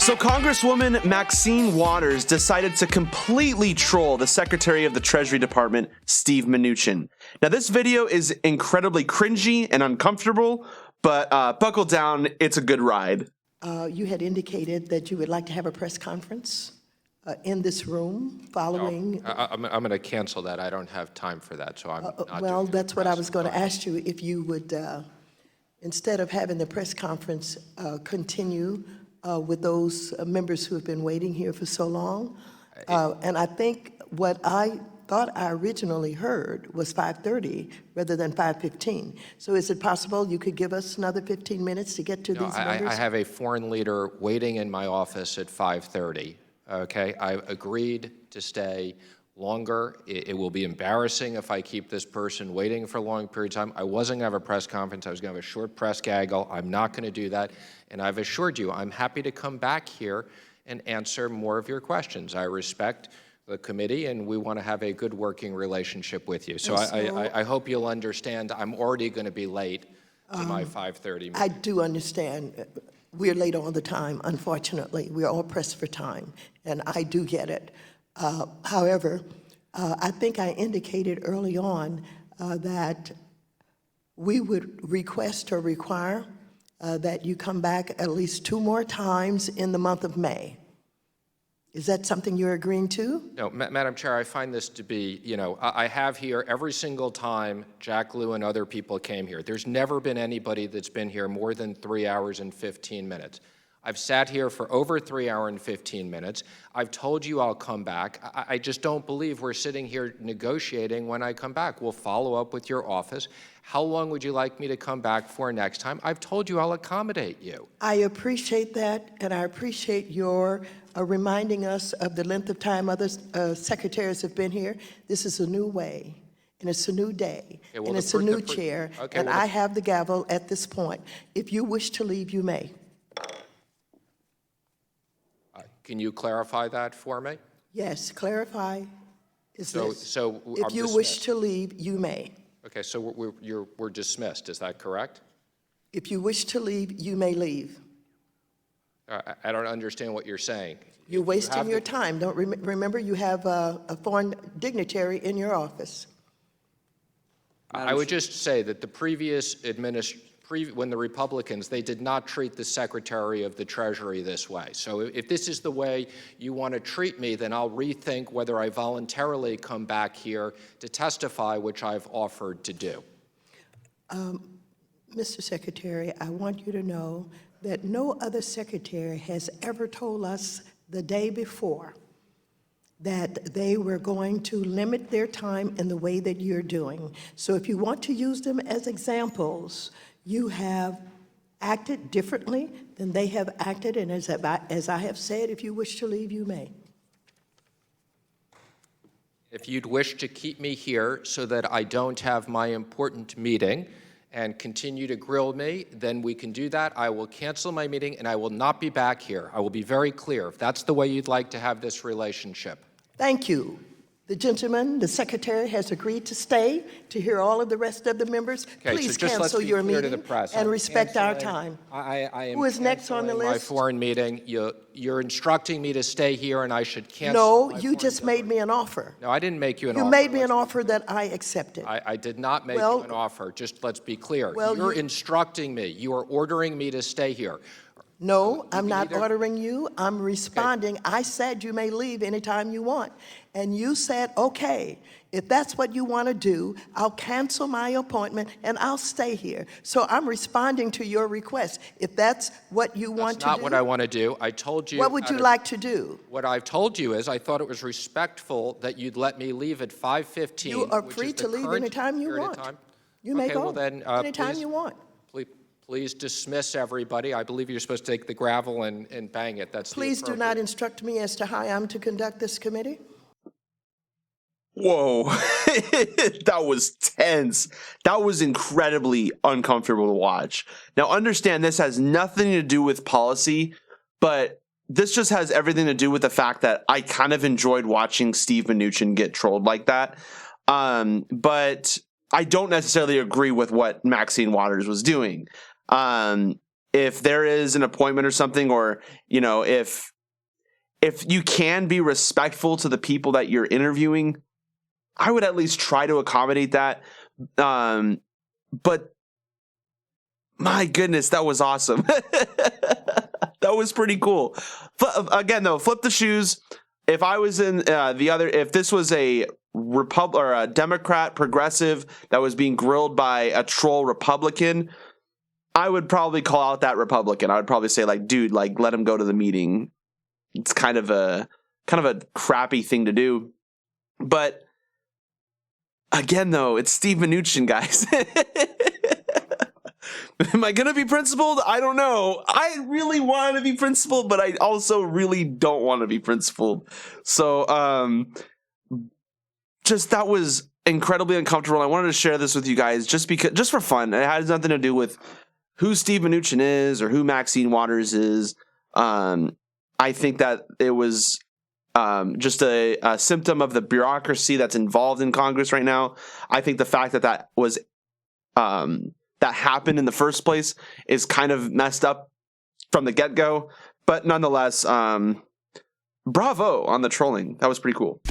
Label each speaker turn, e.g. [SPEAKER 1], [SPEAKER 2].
[SPEAKER 1] So Congresswoman Maxine Waters decided to completely troll the Secretary of the Treasury Department, Steve Mnuchin. Now, this video is incredibly cringy and uncomfortable, but buckle down, it's a good ride.
[SPEAKER 2] You had indicated that you would like to have a press conference in this room following...
[SPEAKER 3] No, I'm going to cancel that. I don't have time for that, so I'm not
[SPEAKER 2] well,
[SPEAKER 3] doing
[SPEAKER 2] that's what I was going to ask you, if you would, instead of having the press conference, continue with those members who have been waiting here for so long. And I think what I thought I originally heard was 5:30 rather than 5:15. So is it possible you could give us another 15 minutes to get to these members?
[SPEAKER 3] I have a foreign leader waiting in my office at 5:30, okay? I agreed to stay longer. It will be embarrassing if I keep this person waiting for a long period of time. I wasn't going to have a press conference. I was going to have a short press gaggle. I'm not going to do that. And I've assured you, I'm happy to come back here and answer more of your questions. I respect the committee, and we want to have a good working relationship with you. So I hope you'll understand I'm already going to be late to my 5:30 meeting.
[SPEAKER 2] I do understand. We're late all the time, unfortunately. We're all pressed for time, and I do get it. However, I think I indicated early on that we would request or require that you come back at least 2 more times in the month of May. Is that something you're agreeing to?
[SPEAKER 3] No, Madam Chair, I find this to be, I have here every single time Jack Lew and other people came here. There's never been anybody that's been here more than 3 hours and 15 minutes. I've sat here for over 3 hours and 15 minutes. I've told you I'll come back. I just don't believe we're sitting here negotiating when I come back. We'll follow up with your office. How long would you like me to come back for next time? I've told you I'll accommodate you.
[SPEAKER 2] I appreciate that, and I appreciate your reminding us of the length of time other secretaries have been here. This is a new way, and it's a new day, and it's a new chair, and I have the gavel at this point. If you wish to leave, you may.
[SPEAKER 3] Can you clarify that for me?
[SPEAKER 2] Yes, clarify is this.
[SPEAKER 3] So
[SPEAKER 2] if you wish to leave, you may.
[SPEAKER 3] Okay, so we're dismissed, is that correct?
[SPEAKER 2] If you wish to leave, you may leave.
[SPEAKER 3] I don't understand what you're saying.
[SPEAKER 2] You're wasting your time. Don't remember you have a foreign dignitary in your office.
[SPEAKER 3] I would just say that the previous when the Republicans, they did not treat the Secretary of the Treasury this way. So if this is the way you want to treat me, then I'll rethink whether I voluntarily come back here to testify, which I've offered to do.
[SPEAKER 2] Mr. Secretary, I want you to know that no other secretary has ever told us the day before that they were going to limit their time in the way that you're doing. So if you want to use them as examples, you have acted differently than they have acted, and as I have said, if you wish to leave, you may.
[SPEAKER 3] If you'd wish to keep me here so that I don't have my important meeting and continue to grill me, then we can do that. I will cancel my meeting, and I will not be back here. I will be very clear, if that's the way you'd like to have this relationship.
[SPEAKER 2] Thank you. The gentleman, the secretary, has agreed to stay to hear all of the rest of the members.
[SPEAKER 3] Okay,
[SPEAKER 2] please
[SPEAKER 3] so just
[SPEAKER 2] cancel your meeting and respect our time.
[SPEAKER 3] I am
[SPEAKER 2] Who is next on the list?
[SPEAKER 3] My foreign meeting. You're instructing me to stay here, and I should cancel.
[SPEAKER 2] No, you just made me an offer.
[SPEAKER 3] No, I didn't make you an offer.
[SPEAKER 2] You made me an offer that I accepted.
[SPEAKER 3] I did not make you an offer. Just let's be clear.
[SPEAKER 2] Well,
[SPEAKER 3] you're instructing me. You are ordering me to stay here.
[SPEAKER 2] No, I'm not ordering you. I'm responding. Okay. I said you may leave anytime you want. And you said, okay, if that's what you want to do, I'll cancel my appointment and I'll stay here. So I'm responding to your request. If that's what you want to do.
[SPEAKER 3] That's not what I want to do. I told you.
[SPEAKER 2] What would you like to do?
[SPEAKER 3] What I've told you is I thought it was respectful that you'd let me leave at 5:15.
[SPEAKER 2] You are free to leave anytime you want. You may go
[SPEAKER 3] well then,
[SPEAKER 2] anytime you want.
[SPEAKER 3] Please dismiss everybody. I believe you're supposed to take the gravel and bang it. That's
[SPEAKER 2] Please do not instruct me as to how I'm to conduct this committee.
[SPEAKER 1] Whoa, that was tense. That was incredibly uncomfortable to watch. Now understand, this has nothing to do with policy, but this just has everything to do with the fact that I kind of enjoyed watching Steve Mnuchin get trolled like that. But I don't necessarily agree with what Maxine Waters was doing. if there is an appointment or something, or, you know, if you can be respectful to the people that you're interviewing, I would at least try to accommodate that. But my goodness, that was awesome. That was pretty cool. Again, though, flip the shoes. If I was in if this was a or a Democrat progressive that was being grilled by a troll Republican, I would probably call out that Republican. I would probably say, like, dude, like, let him go to the meeting. It's kind of a crappy thing to do. But again, though, it's Steve Mnuchin, guys. Am I going to be principled? I don't know. I really want to be principled, but I also really don't want to be principled. So, just that was incredibly uncomfortable. I wanted to share this with you guys just for fun. It has nothing to do with who Steve Mnuchin is or who Maxine Waters is. I think that it was just a symptom of the bureaucracy that's involved in Congress right now. I think the fact that was that happened in the first place is kind of messed up from the get-go. But nonetheless, bravo on the trolling. That was pretty cool.